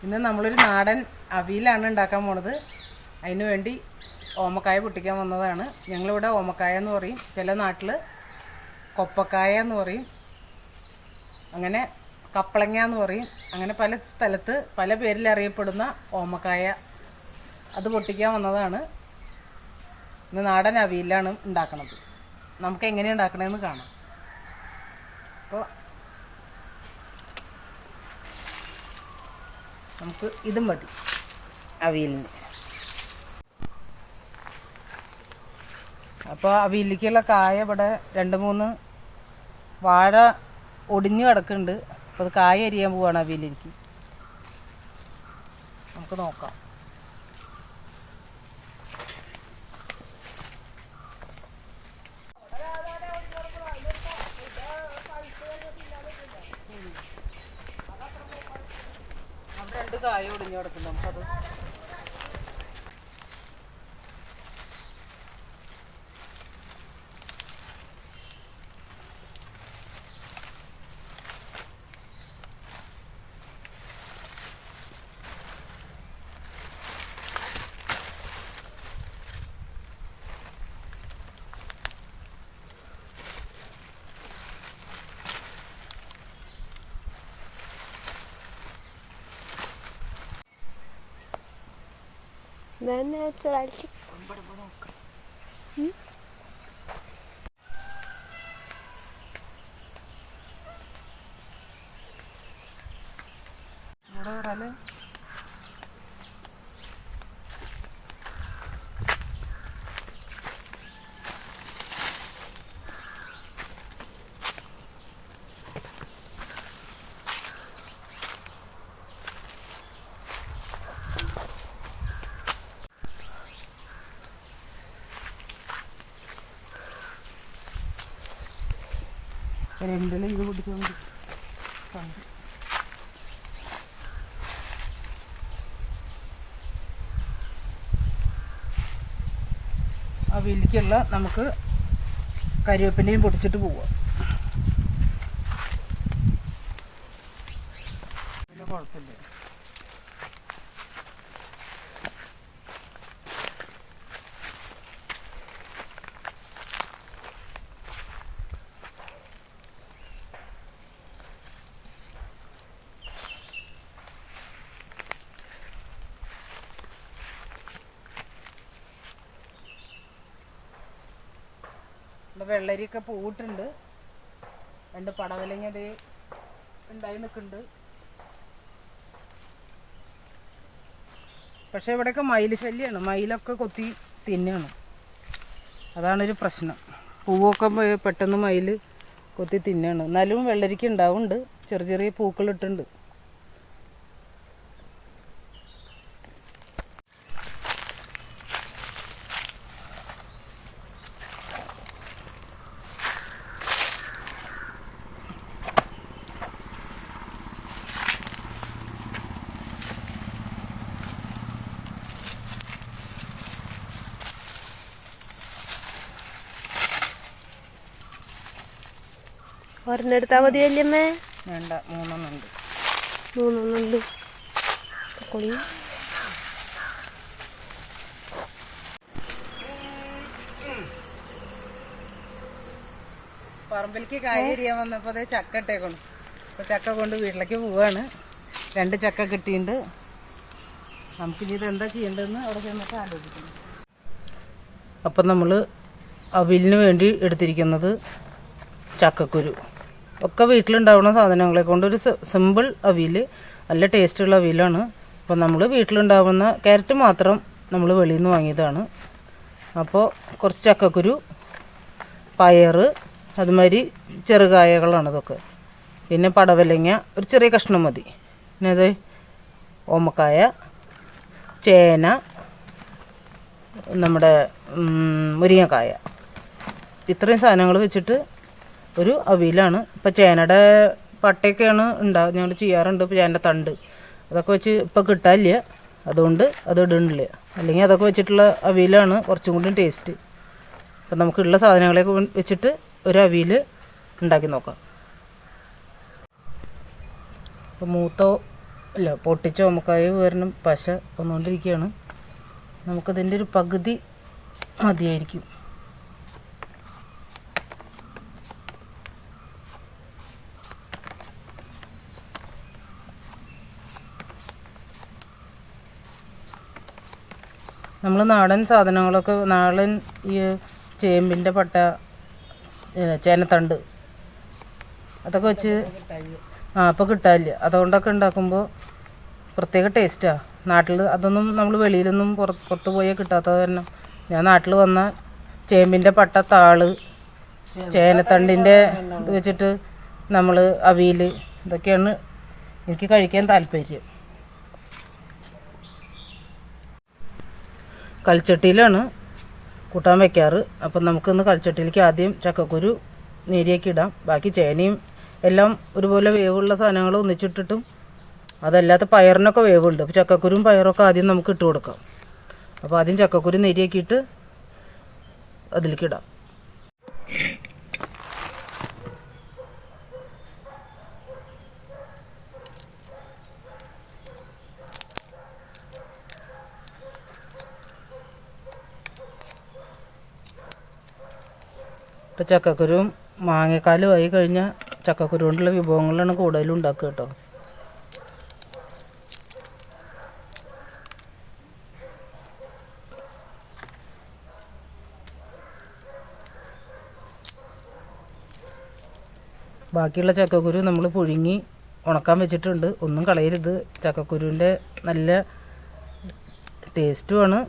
ഇന്ന് നമ്മളൊരു നാടൻ അവിയലാണ് ഉണ്ടാക്കാൻ പോണത്. അതിന് വേണ്ടി ഓമക്കായ പൊട്ടിക്കാൻ വന്നതാണ്. ഞങ്ങളിവിടെ ഓമക്കായ എന്ന് പറയും, ചില നാട്ടിൽ കൊപ്പക്കായ എന്ന് പറയും, അങ്ങനെ കപ്പളങ്ങ എന്ന് പറയും, അങ്ങനെ പല സ്ഥലത്ത് പല പേരിൽ അറിയപ്പെടുന്ന ഓമക്കായ അത് പൊട്ടിക്കാൻ വന്നതാണ്. ഇന്ന് നാടൻ അവിയലാണ് ഉണ്ടാക്കണത്. നമുക്ക് എങ്ങനെയാണ് ഉണ്ടാക്കണതെന്ന് കാണാം. അപ്പോൾ നമുക്ക് ഇതും മതി അവിയലിന്. അപ്പോൾ അവിയലിലേക്കുള്ള കായ ഇവിടെ 2-3 വാഴ ഒടിഞ്ഞു കിടക്കുന്നുണ്ട്. അപ്പോൾ അത് കായ അരിയാൻ പോവാണ് അവിയലിലേക്ക്. നമുക്ക് നോക്കാം. അവിടെ 2 കായ ഒടിഞ്ഞു കിടക്കുന്നു. നമുക്കത് ഇവിടെ വരാല് രണ്ടിലും ഇത് പിടിച്ചോണ്ട് കണ്ടു. അവിയലിക്കുള്ള നമുക്ക് കരിവേപ്പിൻ്റെയും പൊടിച്ചിട്ട് പോവാം. പിന്നെ കുഴപ്പമില്ല. ഇവിടെ വെള്ളരിയൊക്കെ പൂവിട്ടുണ്ട്. 2 പടവലങ്ങ അത് ഉണ്ടായി നിൽക്കുന്നുണ്ട്. പക്ഷേ ഇവിടെയൊക്കെ മയിൽ ശല്യമാണ്. മയിലൊക്കെ കൊത്തി തിന്നാണ്. അതാണൊരു പ്രശ്നം. പൂവൊക്കെ പെട്ടെന്ന് മയിൽ കൊത്തി തിന്നാണ്. എന്നാലും വെള്ളരിക്ക ഉണ്ടാവുന്നുണ്ട്. ചെറിയ ചെറിയ പൂക്കളിട്ടുണ്ട്. ഒരെണ്ണെടുത്താൽ മതി വല്യമ്മേ? വേണ്ട, 3 ഉണ്ട്. 3 ഉണ്ട്. പറമ്പിലേക്ക് കായ അരിയാൻ വന്നപ്പോൾ അതേ ചക്ക ഇട്ടേക്കണം. അപ്പോൾ ചക്ക കൊണ്ട് വീട്ടിലേക്ക് പോവാണ്. 2 ചക്ക കിട്ടിയിട്ടുണ്ട്. നമുക്കിനി ഇതെന്താ ചെയ്യേണ്ടതെന്ന് അവിടെ ചെന്നിട്ട് ആലോചിക്കണം. അപ്പം നമ്മൾ അവിയലിന് വേണ്ടി എടുത്തിരിക്കുന്നത് ചക്കക്കുരു ഒക്കെ വീട്ടിലുണ്ടാവുന്ന സാധനങ്ങളെ കൊണ്ടൊരു സിമ്പിൾ അവിയൽ, നല്ല ടേസ്റ്റുള്ള അവിയലാണ്. അപ്പോൾ നമ്മൾ വീട്ടിലുണ്ടാവുന്ന ക്യാരറ്റ് മാത്രം നമ്മൾ വെളിയിൽ നിന്ന് വാങ്ങിയതാണ്. അപ്പോൾ കുറച്ച് ചക്കക്കുരു, പയർ, അതുമാതിരി ചെറുകായകളാണ് ഇതൊക്കെ. പിന്നെ പടവലങ്ങ ഒരു ചെറിയ കഷ്ണം മതി. പിന്നെ അത് ഓമക്കായ, ചേന, നമ്മുടെ മുരിങ്ങക്കായ, ഇത്രയും സാധനങ്ങൾ വെച്ചിട്ട് ഒരു അവിയലാണ്. ഇപ്പോൾ ചേനയുടെ പട്ടയൊക്കെയാണ് ഞങ്ങൾ ചെയ്യാറുണ്ട്. ഇപ്പോൾ ചേനയുടെ തണ്ട് അതൊക്കെ വെച്ച് ഇപ്പോൾ കിട്ടാനില്ല, അതുകൊണ്ട് അത് ഇടുന്നില്ല. അല്ലെങ്കിൽ അതൊക്കെ വെച്ചിട്ടുള്ള അവിയലാണ് കുറച്ചും കൂടി ടേസ്റ്റ്. അപ്പം നമുക്കുള്ള സാധനങ്ങളൊക്കെ വെച്ചിട്ട് ഒരു അവിയൽ ഉണ്ടാക്കി നോക്കാം. അപ്പോൾ മൂത്ത ഇല്ല, പൊട്ടിച്ച ഓമക്കായ വരണം പശ വന്നുകൊണ്ടിരിക്കുകയാണ്. നമുക്കതിൻ്റെ ഒരു പകുതി മതിയായിരിക്കും. നമ്മൾ നാടൻ സാധനങ്ങളൊക്കെ, നാടൻ ഈ ചേമ്പിൻ്റെ പട്ട, ചേനത്തണ്ട് അതൊക്കെ വെച്ച് അപ്പോൾ കിട്ടാനില്ല. അതുകൊണ്ടൊക്കെ ഉണ്ടാക്കുമ്പോൾ പ്രത്യേക ടേസ്റ്റാണ്. നാട്ടിൽ അതൊന്നും നമ്മൾ വെളിയിലൊന്നും പുറത്ത് പോയാൽ കിട്ടാത്തത് തന്നെ. ഞാൻ നാട്ടിൽ വന്ന ചേമ്പിൻ്റെ പട്ട, താള്, ചേനത്തണ്ടിൻ്റെ ഇത് വെച്ചിട്ട് നമ്മൾ അവിയൽ, ഇതൊക്കെയാണ് എനിക്ക് കഴിക്കാൻ താല്പര്യം. കൽച്ചട്ടിയിലാണ് കൂട്ടാൻ വയ്ക്കാറ്. അപ്പം നമുക്കിന്ന് കൽച്ചട്ടിയിലേക്ക് ആദ്യം ചക്കക്കുരു നേരിയാക്കി ഇടാം. ബാക്കി ചേനയും എല്ലാം ഒരുപോലെ വേവുള്ള സാധനങ്ങൾ ഒന്നിച്ചിട്ടിട്ടും, അതല്ലാത്ത പയറിനൊക്കെ വേവുണ്ട്. അപ്പോൾ ചക്കക്കുരും പയറൊക്കെ ആദ്യം നമുക്ക് ഇട്ട് കൊടുക്കാം. അപ്പോൾ ആദ്യം ചക്കക്കുരു നേരിയാക്കിയിട്ട് അതിലേക്ക് ഇടാം. ഇപ്പോൾ ചക്കക്കുരുവും മാങ്ങക്കാലും ആയി കഴിഞ്ഞാൽ ചക്കക്കുരു കൊണ്ടുള്ള വിഭവങ്ങളാണ് കൂടുതലും ഉണ്ടാക്കുക കേട്ടോ. ബാക്കിയുള്ള ചക്കക്കുരു നമ്മൾ പുഴുങ്ങി ഉണക്കാൻ വെച്ചിട്ടുണ്ട്. ഒന്നും കളയരുത്. ചക്കക്കുരുവിൻ്റെ നല്ല ടേസ്റ്റുമാണ്,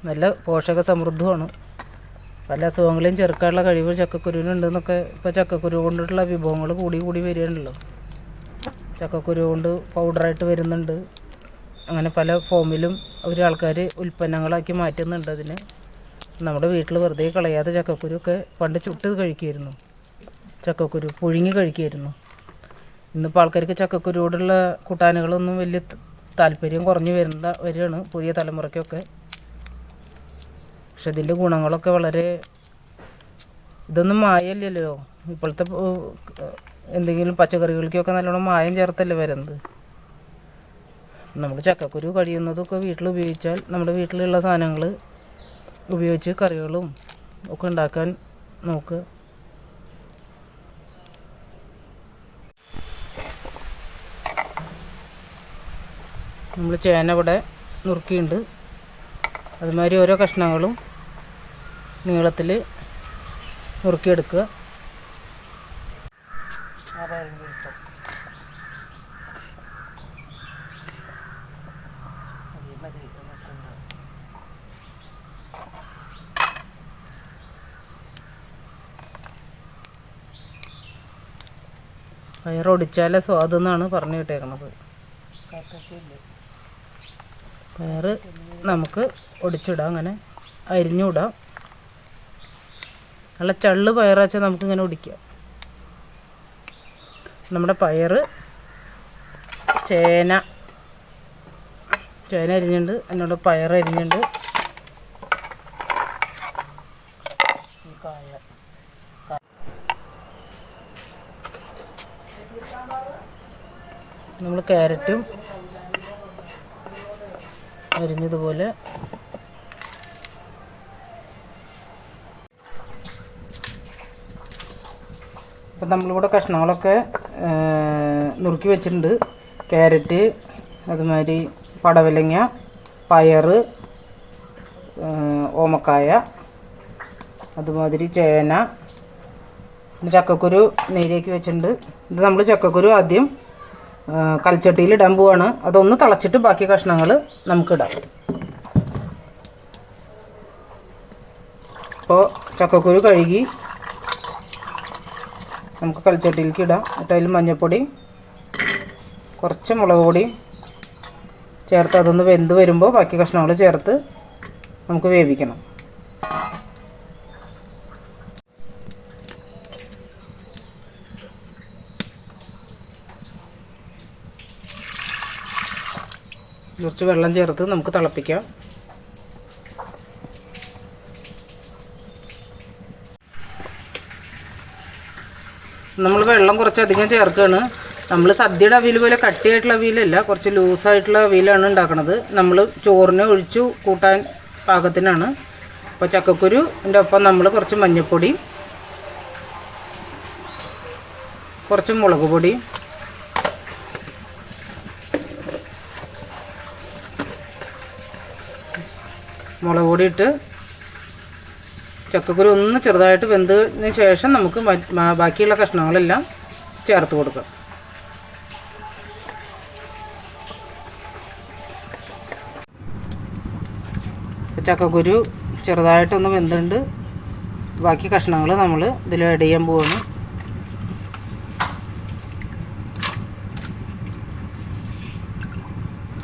നല്ല പോഷക സമൃദ്ധമാണ്. പല അസുഖങ്ങളെയും ചെറുക്കാനുള്ള കഴിവ് ചക്കക്കുരുവിനുണ്ടെന്നൊക്കെ ഇപ്പോൾ ചക്കക്കുരു കൊണ്ടിട്ടുള്ള വിഭവങ്ങൾ കൂടി വരികയാണല്ലോ. ചക്കക്കുരു കൊണ്ട് പൗഡറായിട്ട് വരുന്നുണ്ട്. അങ്ങനെ പല ഫോമിലും ആൾക്കാർ ഉൽപ്പന്നങ്ങളാക്കി മാറ്റുന്നുണ്ട് അതിന്. നമ്മുടെ വീട്ടിൽ വെറുതെ കളയാതെ ചക്കക്കുരുവൊക്കെ പണ്ട് ചുട്ട് കഴിക്കുമായിരുന്നു, ചക്കക്കുരു പുഴുങ്ങി കഴിക്കുമായിരുന്നു. ഇന്നിപ്പോൾ ആൾക്കാർക്ക് ചക്കക്കുരുവോടുള്ള കൂട്ടാനുകളൊന്നും വലിയ താല്പര്യം കുറഞ്ഞു വരികയാണ് പുതിയ തലമുറയ്ക്കൊക്കെ. പക്ഷെ ഇതിൻ്റെ ഗുണങ്ങളൊക്കെ വളരെ, ഇതൊന്നും മായല്ലല്ലോ. ഇപ്പോഴത്തെ എന്തെങ്കിലും പച്ചക്കറികൾക്കൊക്കെ നല്ലോണം മായം ചേർത്തല്ലേ വരുന്നത്. നമ്മൾ ചക്കക്കുരു കഴിയുന്നതൊക്കെ വീട്ടിൽ ഉപയോഗിച്ചാൽ, നമ്മുടെ വീട്ടിലുള്ള സാധനങ്ങൾ ഉപയോഗിച്ച് കറികളും ഒക്കെ ഉണ്ടാക്കാൻ നോക്കുക. നമ്മൾ ചേന ഇവിടെ നുറുക്കിയിട്ടുണ്ട്. അതുമാതിരി ഓരോ കഷ്ണങ്ങളും നീളത്തിൽ നുറുക്കിയെടുക്കുക. പയറൊടിച്ചാലേ സ്വാദെന്നാണ് പറഞ്ഞു കിട്ടേക്കണത്. പയർ നമുക്ക് ഒടിച്ചിടാം, അങ്ങനെ അരിഞ്ഞുവിടാം. നല്ല ചള്ള് പയറാച്ചാൽ നമുക്കിങ്ങനെ ഒടിക്കാം. നമ്മുടെ പയർ, ചേന അരിഞ്ഞുണ്ട്, എന്നോട് പയർ അരിഞ്ഞുണ്ട്. നമ്മൾ ക്യാരറ്റും അരിഞ്ഞതുപോലെ അപ്പം നമ്മളിവിടെ കഷ്ണങ്ങളൊക്കെ നുറുക്കി വെച്ചിട്ടുണ്ട്. ക്യാരറ്റ്, അതുമാതിരി പടവലങ്ങ, പയർ, ഓമക്കായ, അതുമാതിരി ചേന, ചക്കക്കുരു നേരിയാക്കി വെച്ചിട്ടുണ്ട്. ഇത് നമ്മൾ ചക്കക്കുരു ആദ്യം കൽച്ചട്ടിയിൽ ഇടാൻ പോവാണ്. അതൊന്ന് തിളച്ചിട്ട് ബാക്കി കഷ്ണങ്ങൾ നമുക്കിടാം. അപ്പോൾ ചക്കക്കുരു കഴുകി നമുക്ക് കൽച്ചട്ടിയിലേക്ക് ഇടാം. എന്നിട്ട് അതിൽ മഞ്ഞൾപ്പൊടിയും കുറച്ച് മുളക് പൊടിയും ചേർത്ത് അതൊന്ന് വെന്ത് വരുമ്പോൾ ബാക്കി കഷ്ണങ്ങൾ ചേർത്ത് നമുക്ക് വേവിക്കണം. കുറച്ച് വെള്ളം ചേർത്ത് നമുക്ക് തിളപ്പിക്കാം. നമ്മൾ വെള്ളം കുറച്ചധികം ചേർക്കുകയാണ്. നമ്മൾ സദ്യയുടെ അവിയൽ പോലെ കട്ടിയായിട്ടുള്ള അവിയലല്ല, കുറച്ച് ലൂസായിട്ടുള്ള അവിയലാണ് ഉണ്ടാക്കുന്നത്. നമ്മൾ ചോറിന് ഒഴിച്ചു കൂട്ടാൻ പാകത്തിനാണ്. അപ്പോൾ ചക്കക്കുരുൻ്റെ ഒപ്പം നമ്മൾ കുറച്ച് മഞ്ഞൾപ്പൊടി, കുറച്ച് മുളക് പൊടി, ഇട്ട് ചക്കക്കുരു ഒന്ന് ചെറുതായിട്ട് വെന്തതിന് ശേഷം നമുക്ക് ബാക്കിയുള്ള കഷ്ണങ്ങളെല്ലാം ചേർത്ത് കൊടുക്കാം. ചക്കക്കുരു ചെറുതായിട്ടൊന്ന് വെന്തുണ്ട്. ബാക്കി കഷ്ണങ്ങൾ നമ്മൾ ഇതിൽ ആഡ് ചെയ്യാൻ പോവാണ്.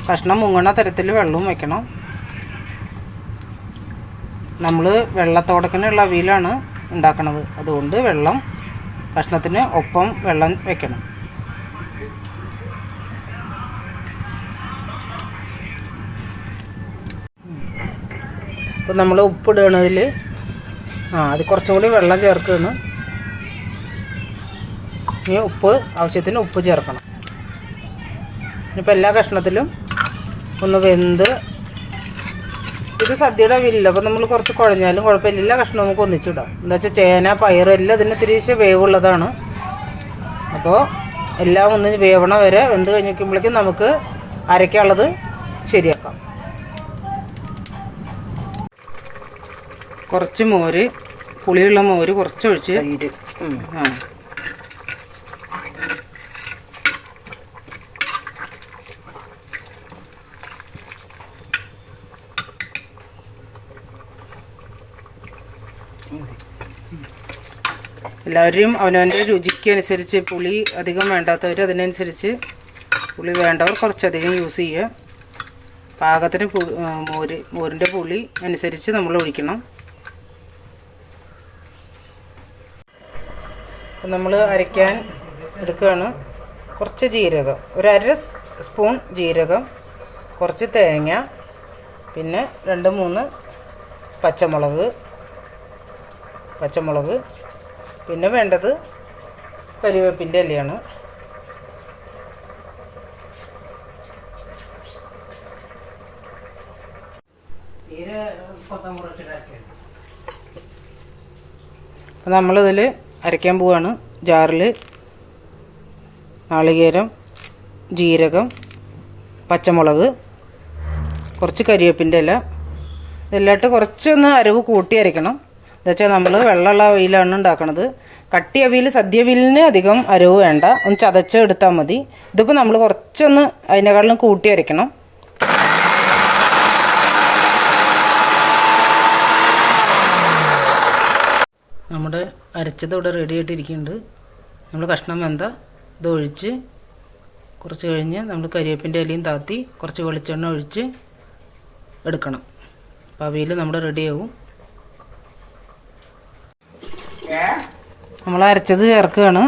കഷ്ണം മുങ്ങണ തരത്തിൽ വെള്ളവും വെക്കണം. നമ്മൾ വെള്ളത്തോടക്കിനുള്ള അവിയലാണ് ഉണ്ടാക്കുന്നത്, അതുകൊണ്ട് വെള്ളം കഷ്ണത്തിന് ഒപ്പം വെള്ളം വെക്കണം. ഇപ്പോൾ നമ്മൾ ഉപ്പിടുകയാണതിൽ അത് കുറച്ചും കൂടി വെള്ളം ചേർക്കുകയാണ്. ഇനി ആവശ്യത്തിന് ഉപ്പ് ചേർക്കണം. ഇനിയിപ്പോൾ എല്ലാ കഷ്ണത്തിലും ഒന്ന് വെന്ത്, ഇത് സദ്യയുടെ അവിയലില്ല, അപ്പോൾ നമ്മൾ കുറച്ച് കുഴഞ്ഞാലും കുഴപ്പമില്ല, എല്ലാ കഷ്ണവും നമുക്ക് ഒന്നിച്ചിടാം. എന്താ വെച്ചാൽ ചേന, പയറെല്ലാം ഇതിന് തിരിച്ച് വേവുള്ളതാണ്. അപ്പോൾ എല്ലാം ഒന്ന് വേവണ വരെ വെന്ത് കഴിഞ്ഞിരിക്കുമ്പോഴേക്കും നമുക്ക് അരയ്ക്കാനുള്ളത് ശരിയാക്കാം. കുറച്ച് മോര്, പുളിയുള്ള മോര് കുറച്ചൊഴിച്ച് എല്ലാവരും അവനവൻ്റെ രുചിക്ക് അനുസരിച്ച്, പുളി അധികം വേണ്ടാത്തവർ അതിനനുസരിച്ച്, പുളി വേണ്ടവർ കുറച്ചധികം യൂസ് ചെയ്യുക. പാകത്തിന് മോരിൻ്റെ പുളി അനുസരിച്ച് നമ്മൾ ഒഴിക്കണം. നമ്മൾ അരയ്ക്കാൻ എടുക്കുകയാണ്. കുറച്ച് ജീരകം, ഒരു 1/2 സ്പൂൺ ജീരകം, കുറച്ച് തേങ്ങ, പിന്നെ 2-3 പച്ചമുളക്, പിന്നെ വേണ്ടത് കരിവേപ്പിൻ്റെ ഇലയാണ്. അപ്പോൾ നമ്മളിതിൽ അരയ്ക്കാൻ പോവുകയാണ്. ജാറിൽ നാളികേരം, ജീരകം, പച്ചമുളക്, കുറച്ച് കരിവേപ്പിൻ്റെ ഇല, ഇതെല്ലാമായിട്ട് കുറച്ചൊന്ന് അരവ് കൂട്ടി അരയ്ക്കണം. എന്താ വെച്ചാൽ നമ്മൾ വെള്ളമുള്ള അവിയലാണ് ഉണ്ടാക്കണത്. കട്ടി അവിയൽ, സദ്യ അവിയലിന് അധികം അരവ് വേണ്ട, ഒന്ന് ചതച്ചെടുത്താൽ മതി. ഇതിപ്പോൾ നമ്മൾ കുറച്ചൊന്ന് അതിനേക്കാളും കൂട്ടി അരയ്ക്കണം. നമ്മുടെ അരച്ചത് ഇവിടെ റെഡി ആയിട്ടിരിക്കുന്നുണ്ട്. നമ്മൾ കഷ്ണം വെന്ത ഇതൊഴിച്ച് കുറച്ച് കഴിഞ്ഞ് നമ്മൾ കരിവേപ്പിൻ്റെ ഇലയും താത്തി കുറച്ച് വെളിച്ചെണ്ണ ഒഴിച്ച് എടുക്കണം. അപ്പോൾ അവിയൽ നമ്മുടെ റെഡിയാവും. നമ്മൾ അരച്ചത് ചേർക്കുകയാണ്.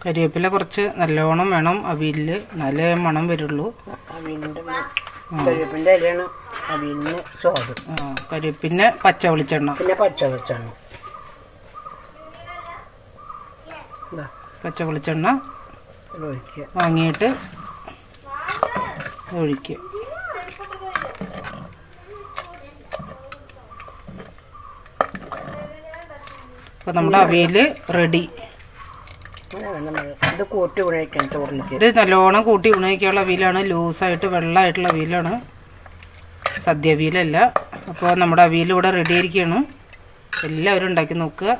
കരിവേപ്പില കുറച്ച് നല്ലോണം വേണം അവിയലിൽ, നല്ല മണം വരുള്ളൂ. കരിവേപ്പിൻ്റെ ഇലയാണ് അവിയലിന് സ്വാദ്. കരിവേപ്പിൻ്റെ പച്ച വെളിച്ചെണ്ണ, പച്ച വെളിച്ചെണ്ണ വാങ്ങിയിട്ട് ഒഴിക്കുക. അപ്പോൾ നമ്മുടെ അവിയൽ റെഡി. ഇത് നല്ലോണം കൂട്ടി ഉണയിക്കാനുള്ള അവിയലാണ്, ലൂസായിട്ട് വെള്ളമായിട്ടുള്ള അവിയലാണ്, സദ്യ അവിയലല്ല. അപ്പോൾ നമ്മുടെ അവിയൽ ഇവിടെ റെഡി ആയിരിക്കുകയാണ്. എല്ലാവരും ഉണ്ടാക്കി നോക്കുക.